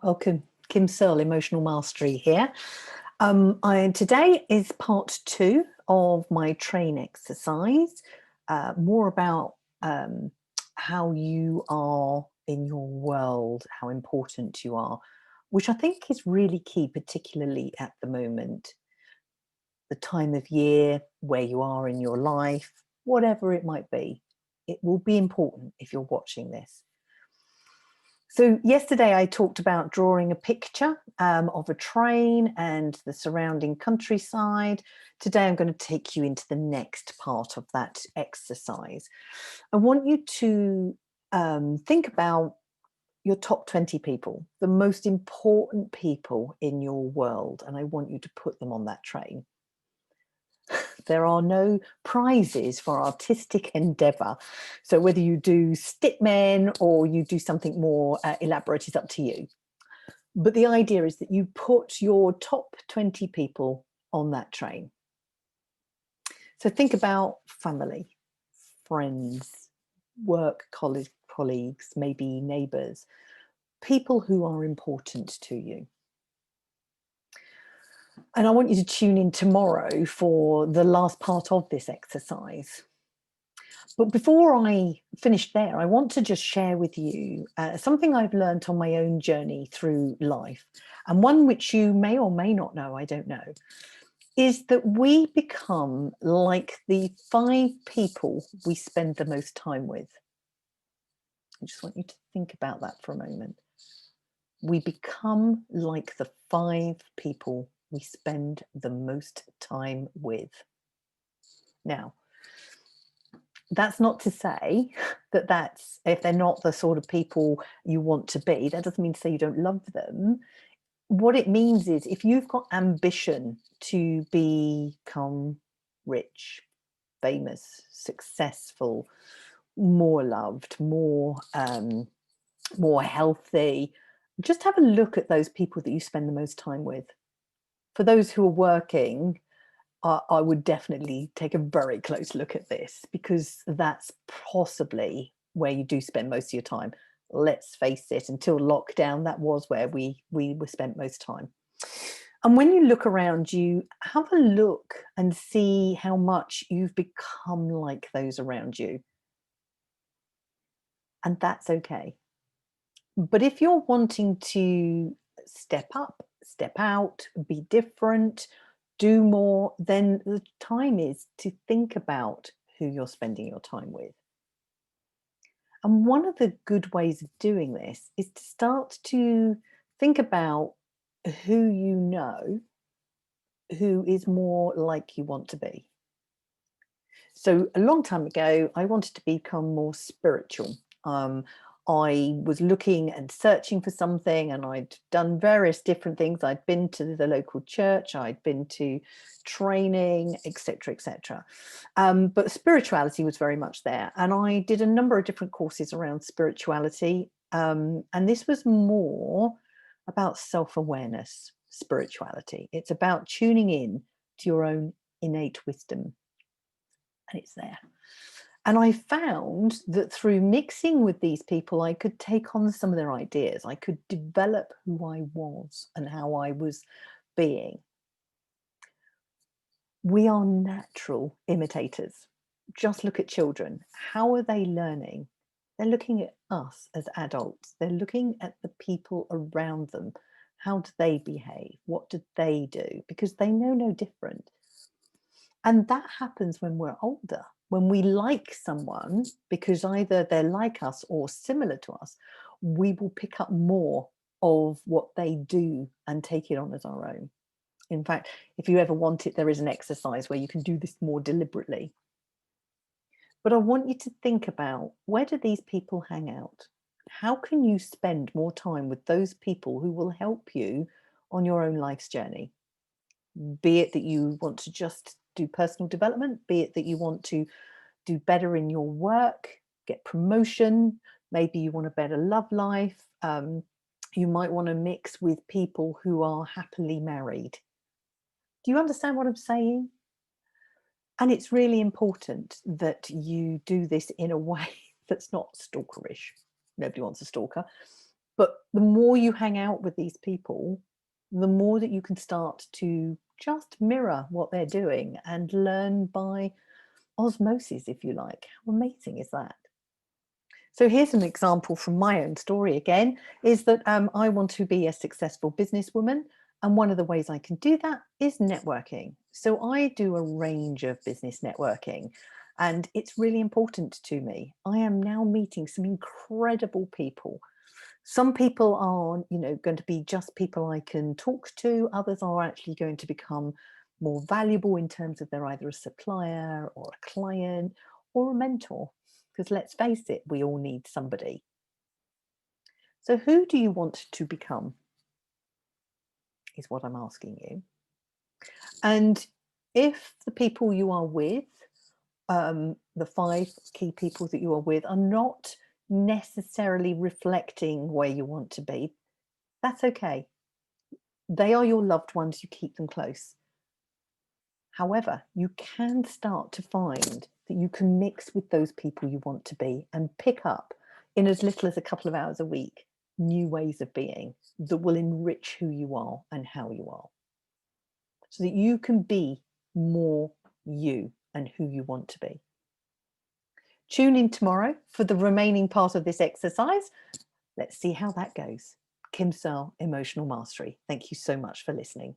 Welcome, Kim Searle, Emotional Mastery here. Today is part 2 of my train exercise, more about how you are in your world, how important you are, which I think is really key, particularly at the moment. The time of year, where you are in your life, whatever it might be, it will be important if you're watching this. So yesterday I talked about drawing a picture of a train and the surrounding countryside. Today I'm going to take you into the next part of that exercise. I want you to think about your top 20 people, the most important people in your world, and I want you to put them on that train. There are no prizes for artistic endeavour. So whether you do stickmen or you do something more elaborate is up to you. But the idea is that you put your top 20 people on that train. So think about family, friends, work colleagues, maybe neighbours, people who are important to you. And I want you to tune in tomorrow for the last part of this exercise. But before I finish there, I want to just share with you something I've learned on my own journey through life, and one which you may or may not know, I don't know, is that we become like the 5 people we spend the most time with. I just want you to think about that for a moment. We become like the 5 people we spend the most time with. Now, that's not to say that that's if they're not the sort of people you want to be, that doesn't mean to say you don't love them. What it means is if you've got ambition to become rich, famous, successful, more loved, more healthy, just have a look at those people that you spend the most time with. For those who are working, I would definitely take a very close look at this, because that's possibly where you do spend most of your time. Let's face it, until lockdown, that was where we were spent most time. And when you look around you, have a look and see how much you've become like those around you. And that's okay. But if you're wanting to step up, step out, be different, do more, then the time is to think about who you're spending your time with. And one of the good ways of doing this is to start to think about who you know who is more like you want to be. So a long time ago, I wanted to become more spiritual. I was looking and searching for something, and I'd done various different things. I'd been to the local church, I'd been to training, etc., etc. But spirituality was very much there. And I did a number of different courses around spirituality. And this was more about self-awareness, spirituality. It's about tuning in to your own innate wisdom. And it's there. And I found that through mixing with these people, I could take on some of their ideas. I could develop who I was and how I was being. We are natural imitators. Just look at children. How are they learning? They're looking at us as adults. They're looking at the people around them. How do they behave? What do they do? Because they know no different. And that happens when we're older. When we like someone, because either they're like us or similar to us, we will pick up more of what they do and take it on as our own. In fact, if you ever want it, there is an exercise where you can do this more deliberately. But I want you to think about, where do these people hang out? How can you spend more time with those people who will help you on your own life's journey? Be it that you want to just do personal development, be it that you want to do better in your work, get promotion, maybe you want a better love life. You might want to mix with people who are happily married. Do you understand what I'm saying? And it's really important that you do this in a way that's not stalkerish. Nobody wants a stalker. But the more you hang out with these people, the more that you can start to just mirror what they're doing and learn by osmosis, if you like. How amazing is that? So here's an example from my own story again, is that I want to be a successful businesswoman. And one of the ways I can do that is networking. So I do a range of business networking, and it's really important to me. I am now meeting some incredible people. Some people are, going to be just people I can talk to. Others are actually going to become more valuable in terms of they're either a supplier or a client or a mentor. Because let's face it, we all need somebody. So who do you want to become is what I'm asking you. And if the people you are with, the 5 key people that you are with, are not necessarily reflecting where you want to be, that's okay. They are your loved ones, you keep them close. However, you can start to find that you can mix with those people you want to be and pick up, in as little as a couple of hours a week, new ways of being that will enrich who you are and how you are, so that you can be more you and who you want to be. Tune in tomorrow for the remaining part of this exercise. Let's see how that goes. Kim Searle, Emotional Mastery. Thank you so much for listening.